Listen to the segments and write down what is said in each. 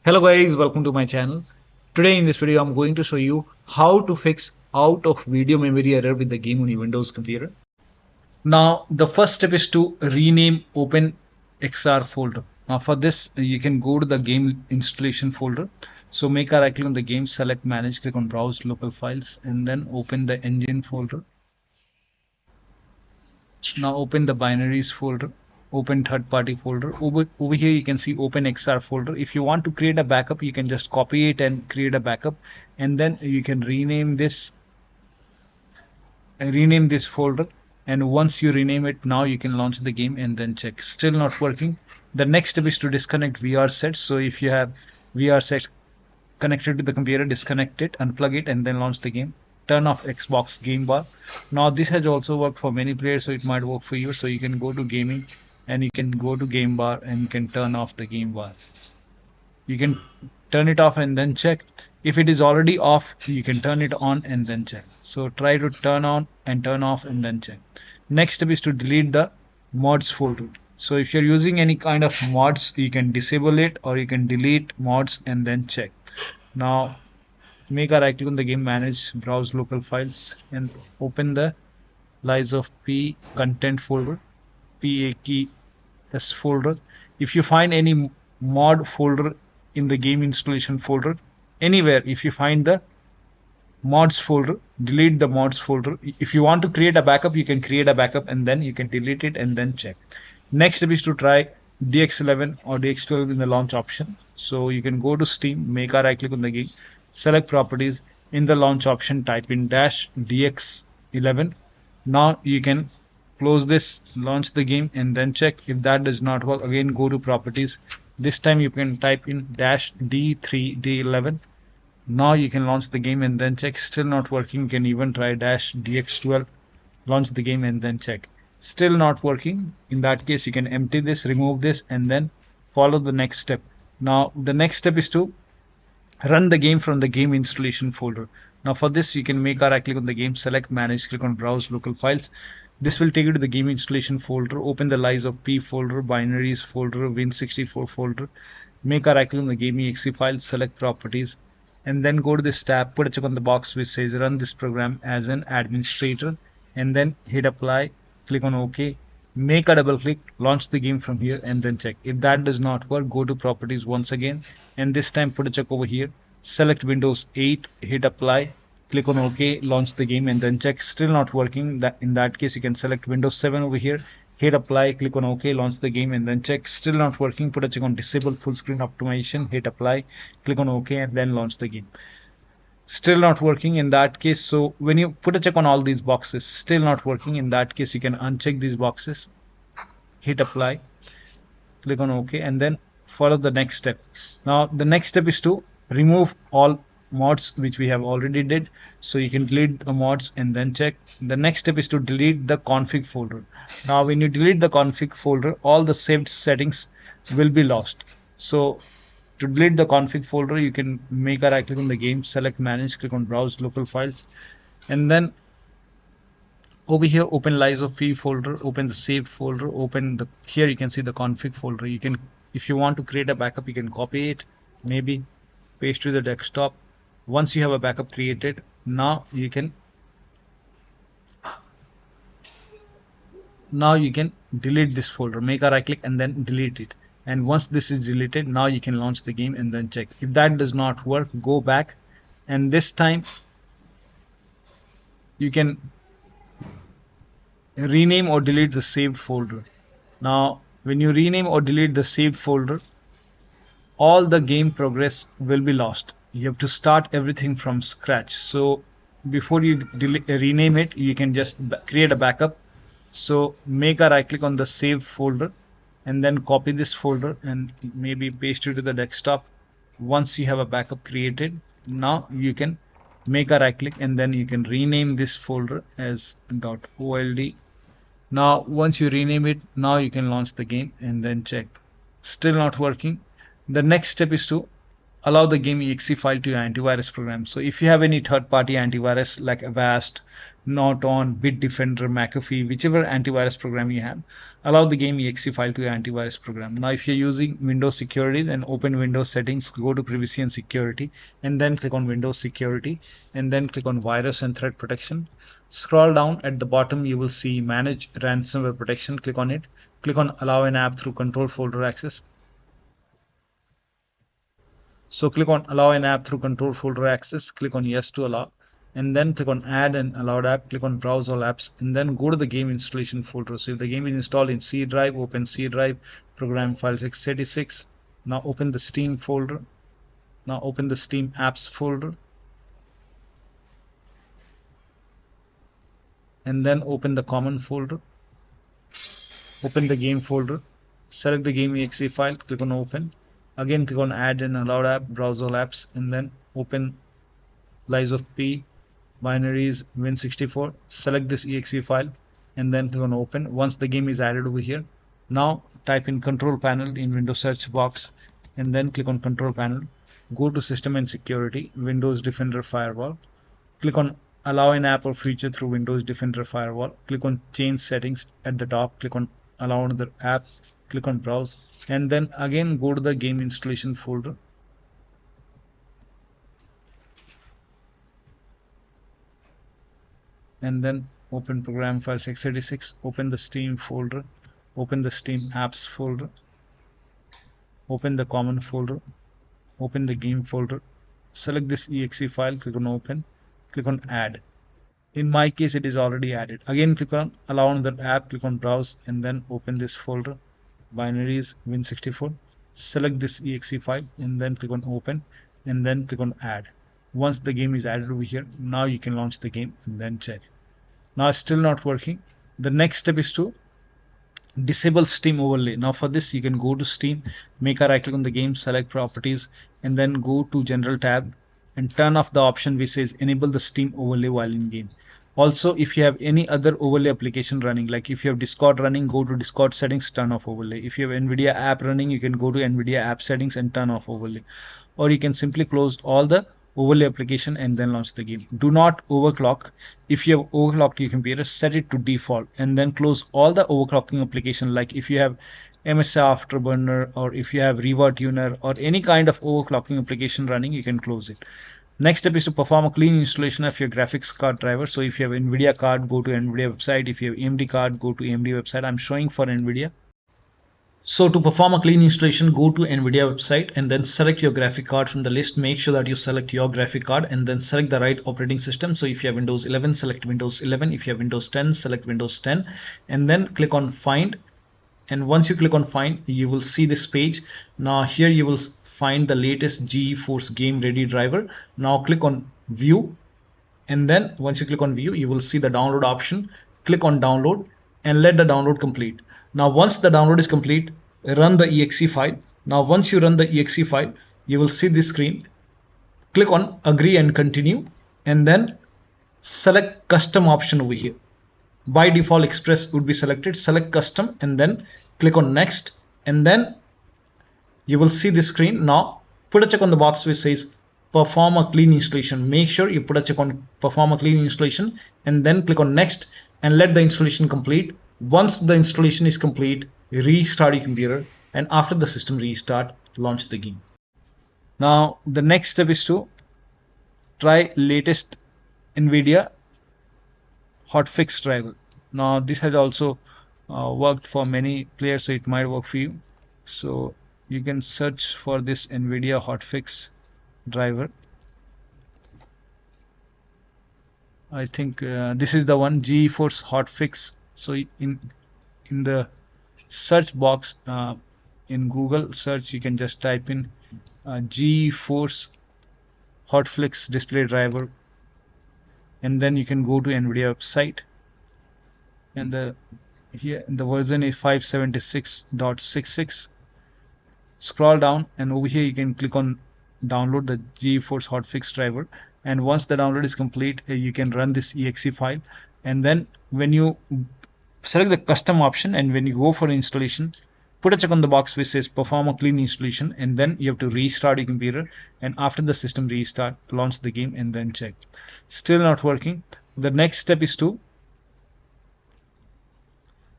Hello guys, welcome to my channel. Today in this video I'm going to show you how to fix out of video memory error with the game on your Windows computer. Now the first step is to rename OpenXR folder. Now for this you can go to the game installation folder. So make a right click on the game, select manage, click on browse local files and then open the engine folder. Now open the binaries folder, open third party folder. Over here you can see OpenXR folder. If you want to create a backup, you can just copy it and create a backup, and then you can rename this folder. And once you rename it, now you can launch the game and then check. Still not working. The next step is to disconnect VR set. So if you have VR set connected to the computer, disconnect it, unplug it, and then launch the game. Turn off Xbox game bar. Now this has also worked for many players, so it might work for you. So you can go to gaming and you can go to game bar and you can turn off the game bar. You can turn it off and then check. If it is already off, you can turn it on and then check. So try to turn on and turn off and then check. Next step is to delete the mods folder. So if you're using any kind of mods, you can disable it or you can delete mods and then check. Now make a right click on the game, manage, browse local files and open the LiesofP content folder, Paks folder. If you find any mod folder in the game installation folder, anywhere, if you find the mods folder, delete the mods folder. If you want to create a backup, you can create a backup and then you can delete it and then check. Next step is to try DX11 or DX12 in the launch option. So you can go to Steam, make a right click on the game, select properties, in the launch option type in -DX11. Now you can close this, launch the game and then check. If that does not work, again go to properties. This time you can type in -D3D11. Now you can launch the game and then check. Still not working. You can even try -DX12, launch the game and then check. Still not working. In that case you can empty this, remove this and then follow the next step. Now the next step is to run the game from the game installation folder. Now for this you can make a right click on the game, select manage, click on browse local files. This will take you to the game installation folder. Open the LiesofP folder, binaries folder, Win64 folder. Make a right click on the game exe file, select properties and then go to this tab, put a check on the box which says run this program as an administrator and then hit apply, click on OK. Make a double click, launch the game from here and then check. If that does not work, go to properties once again and this time put a check over here, select Windows 8, hit apply, click on OK, launch the game and then check. Still not working. In that case you can select Windows 7 over here, hit apply, click on OK, launch the game and then check. Still not working. Put a check on disable full screen optimization, hit apply, click on OK and then launch the game. Still not working. In that case, so when you put a check on all these boxes, still not working, in that case you can uncheck these boxes, hit apply, click on OK and then follow the next step. Now the next step is to remove all mods which we have already did. So you can delete the mods and then check. The next step is to delete the config folder. Now when you delete the config folder, all the saved settings will be lost. So to delete the config folder, you can make a right click on the game, select manage, click on browse local files and then over here open LiesofP folder, open the saved folder, open the, here you can see the config folder. You can, if you want to create a backup, you can copy it, maybe paste to the desktop. Once you have a backup created, now you can delete this folder. Make a right click and then delete it. And once this is deleted, now you can launch the game and then check. If that does not work, go back and this time you can rename or delete the saved folder. Now when you rename or delete the saved folder, all the game progress will be lost. You have to start everything from scratch. So before you rename it, you can just create a backup. So make a right click on the saved folder and then copy this folder and maybe paste it to the desktop. Once you have a backup created, now you can make a right click and then you can rename this folder as .old. Now once you rename it, now you can launch the game and then check. Still not working. The next step is to allow the game exe file to your antivirus program. So if you have any third-party antivirus like Avast, Norton, Bitdefender, McAfee, whichever antivirus program you have, allow the game exe file to your antivirus program. Now if you're using Windows Security, then open Windows Settings, go to Privacy and Security, and then click on Windows Security, and then click on Virus and Threat Protection. Scroll down at the bottom, you will see Manage Ransomware Protection. Click on it. Click on Allow an app through Control Folder Access. So click on allow an app through control folder access, click on yes to allow, and then click on add an allowed app, click on browse all apps, and then go to the game installation folder. So if the game is installed in C drive, open C drive, program files x86. Now open the Steam folder. Now open the Steam apps folder. And then open the common folder. Open the game folder. Select the game exe file, click on open. Again, click on add an allowed app, browse all apps, and then open LiesofP, binaries, Win64. Select this exe file, and then click on open. Once the game is added over here, now type in control panel in Windows search box, and then click on control panel. Go to system and security, Windows Defender Firewall. Click on allow an app or feature through Windows Defender Firewall. Click on change settings at the top. Click on allow another app. Click on browse, and then again go to the game installation folder. And then open program files x86, open the Steam folder, open the Steam apps folder, open the common folder, open the game folder, select this exe file, click on open, click on add. In my case, it is already added. Again, click on allow another app, click on browse, and then open this folder, binaries, Win64. Select this exe file, and then click on open, and then click on add. Once the game is added over here, now you can launch the game and then check. Now it's still not working. The next step is to disable Steam overlay. Now for this, you can go to Steam, make a right click on the game, select properties, and then go to general tab and turn off the option which says enable the Steam overlay while in game. Also, if you have any other overlay application running, like if you have Discord running, go to Discord settings, turn off overlay. If you have Nvidia app running, you can go to Nvidia app settings and turn off overlay. Or you can simply close all the overlay application and then launch the game. Do not overclock. If you have overclocked your computer, set it to default and then close all the overclocking application. Like if you have MSI Afterburner, or if you have ReverTuner or any kind of overclocking application running, you can close it. Next step is to perform a clean installation of your graphics card driver. So if you have Nvidia card, go to Nvidia website. If you have AMD card, go to AMD website. I'm showing for Nvidia. So to perform a clean installation, go to Nvidia website and then select your graphic card from the list. Make sure that you select your graphic card and then select the right operating system. So if you have Windows 11, select Windows 11. If you have Windows 10, select Windows 10, and then click on Find. And once you click on Find, you will see this page. Now here you will find the latest GeForce Game Ready driver. Now click on View, and then once you click on View, you will see the download option. Click on Download and let the download complete. Now once the download is complete, run the exe file. Now once you run the exe file, you will see this screen. Click on Agree and Continue, and then select Custom option over here. By default, Express would be selected. Select Custom and then click on Next, and then you will see this screen. Now put a check on the box which says perform a clean installation. Make sure you put a check on perform a clean installation and then click on Next and let the installation complete. Once the installation is complete, restart your computer, and after the system restart, launch the game. Now the next step is to try latest Nvidia Hotfix driver. Now this has also worked for many players, so it might work for you. So you can search for this Nvidia Hotfix driver. I think this is the one, GeForce Hotfix. So in the search box in Google search, you can just type in GeForce Hotfix display driver, and then you can go to Nvidia website, and the version is 576.66. Scroll down, and over here you can click on download the GeForce Hotfix driver, and once the download is complete, you can run this exe file. And then when you select the custom option and when you go for installation, put a check on the box which says perform a clean installation, and then you have to restart your computer, and after the system restart, launch the game and then check. Still not working. The next step is to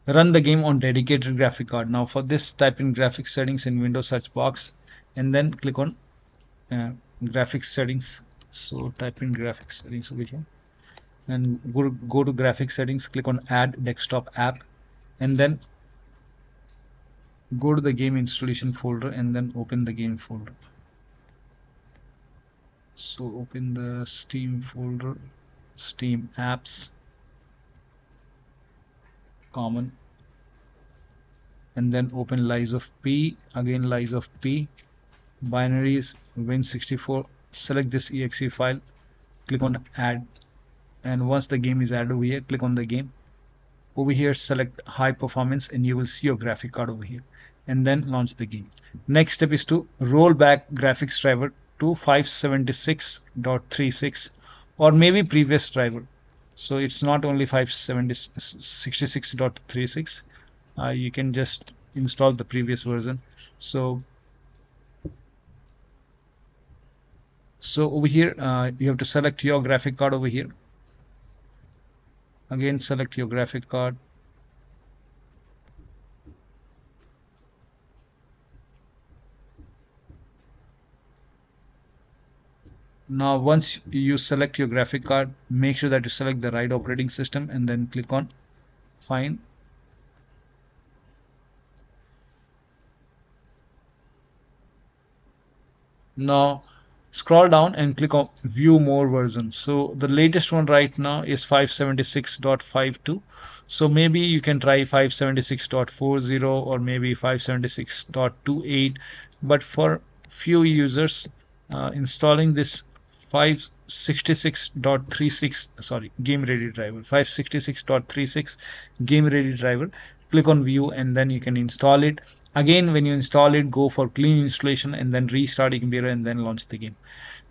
run the game on dedicated graphic card. Now for this, type in graphics settings in Windows search box and then click on graphics settings. So type in graphics settings over here and go to graphics settings, click on add desktop app, and then go to the game installation folder and then open the game folder. So open the Steam folder, Steam apps, common, and then open LiesofP, again LiesofP, binaries, Win64, select this exe file, click on add, and once the game is added over here, click on the game. Over here select high performance and you will see your graphic card over here, and then launch the game. Next step is to roll back graphics driver to 576.36 or maybe previous driver. So it's not only 566.36. You can just install the previous version. So over here you have to select your graphic card over here. Again select your graphic card. Now once you select your graphic card, make sure that you select the right operating system and then click on find. Now scroll down and click on view more versions. So the latest one right now is 576.52. So maybe you can try 576.40 or maybe 576.28, but for few users installing this 566.36 game ready driver, 566.36 game ready driver, click on view and then you can install it. Again, when you install it, go for clean installation and then restart your computer and then launch the game.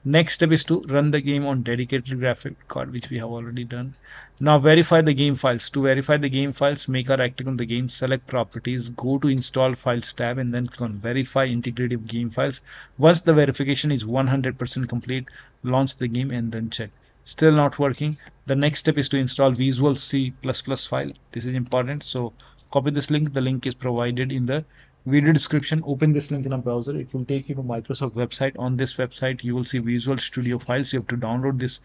Next step is to run the game on dedicated graphic card, which we have already done. Now verify the game files. To verify the game files, make a right click on the game, select properties, go to install files tab and then click on verify integrative game files. Once the verification is 100% complete, launch the game and then check. Still not working. The next step is to install Visual C++ file. This is important. So copy this link. The link is provided in the video description. Open this link in a browser. It will take you to Microsoft website. On this website you will see Visual Studio files. You have to download this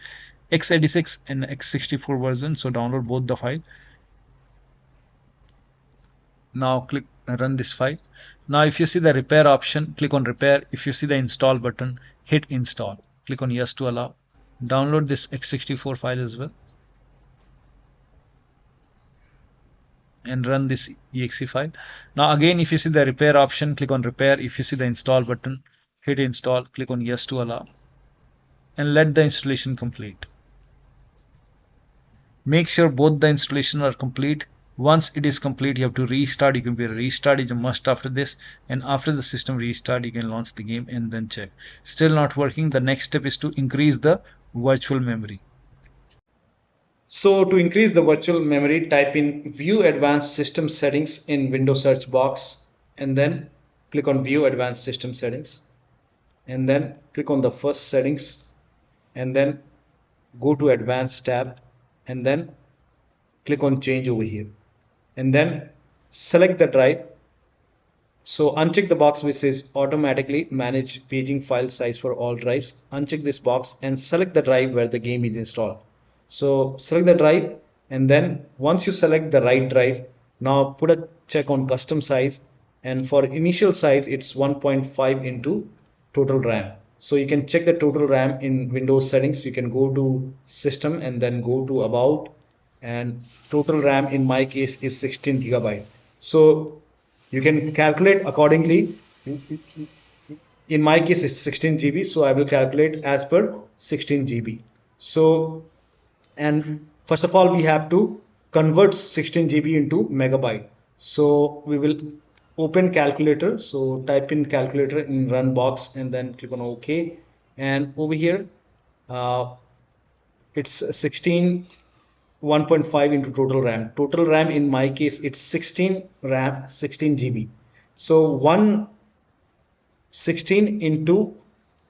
x86 and x64 version, so download both the file. Now click run this file. Now if you see the repair option, click on repair. If you see the install button, hit install, click on yes to allow. Download this x64 file as well and run this exe file. Now again, if you see the repair option, click on repair. If you see the install button, hit install, click on yes to allow and let the installation complete. Make sure both the installation are complete. Once it is complete, you have to restart your computer. Restart is a must after this, and after the system restart you can launch the game and then check. Still not working. The next step is to increase the virtual memory. So to increase the virtual memory, type in View Advanced System Settings in Windows search box and then click on View Advanced System Settings and then click on the first settings and then go to Advanced tab and then click on Change over here and then select the drive. So uncheck the box which says automatically manage paging file size for all drives. Uncheck this box and select the drive where the game is installed. So select the drive and then once you select the right drive, now put a check on custom size, and for initial size it's 1.5 into total RAM. So you can check the total RAM in Windows settings. You can go to system and then go to about, and total RAM in my case is 16 GB. So you can calculate accordingly. In my case it's 16 GB, so I will calculate as per 16 GB. So, and first of all we have to convert 16 GB into megabyte. So we will open calculator. So type in calculator in run box and then click on OK, and over here it's 1.5 into total RAM. Total RAM in my case it's 16 GB. So 116 into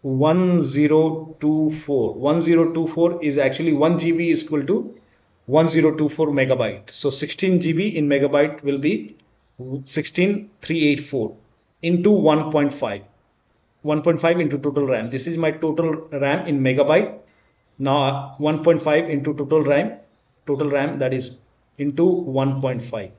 1024. 1024 is actually 1 GB is equal to 1024 megabyte. So 16 GB in megabyte will be 16384 into 1.5. 1.5 into total RAM. This is my total RAM in megabyte. Now 1.5 into total RAM that is into 1.5.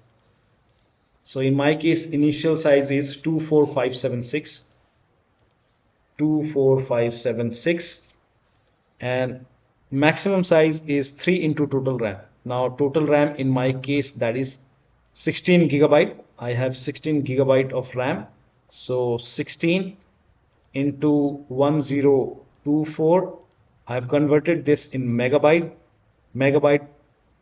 So in my case, initial size is 24576 and maximum size is 3 into total RAM. Now total RAM in my case, that is 16 gigabyte. I have 16 gigabyte of RAM. So 16 into 1024. I have converted this in megabyte.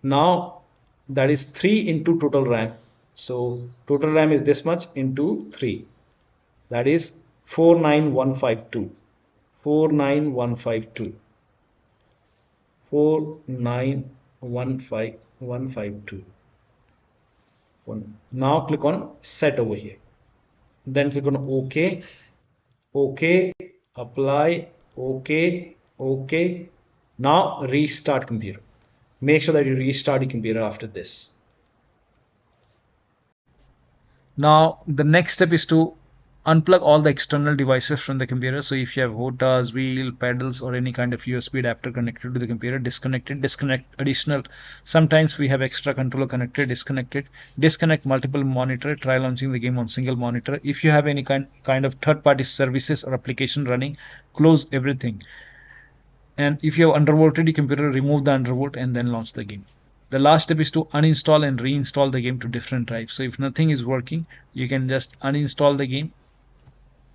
Now that is 3 into total RAM. So total RAM is this much into 3. That is 49152. 49152. 4915152. Now click on set over here. Then click on OK. OK. Apply. OK. OK. Now restart computer. Make sure that you restart your computer after this. Now the next step is to unplug all the external devices from the computer. So if you have HOTAs, wheel, pedals, or any kind of USB adapter connected to the computer, disconnect additional. Sometimes we have extra controller connected, disconnect multiple monitor, try launching the game on single monitor. If you have any kind of third-party services or application running, close everything. And if you have undervolted your computer, remove the undervolt and then launch the game. The last step is to uninstall and reinstall the game to different drives. So if nothing is working, you can just uninstall the game,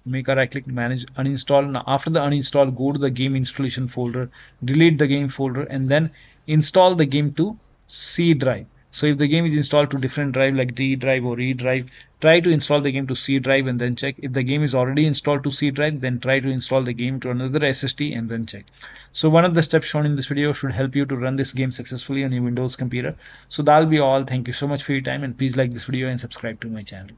make a right click, manage uninstall. Now after the uninstall, go to the game installation folder, delete the game folder, and then install the game to C drive. So if the game is installed to different drive like D drive or E drive, try to install the game to C drive and then check. If the game is already installed to C drive, then try to install the game to another SSD and then check. So one of the steps shown in this video should help you to run this game successfully on your Windows computer. So that'll be all. Thank you so much for your time, and please like this video and subscribe to my channel.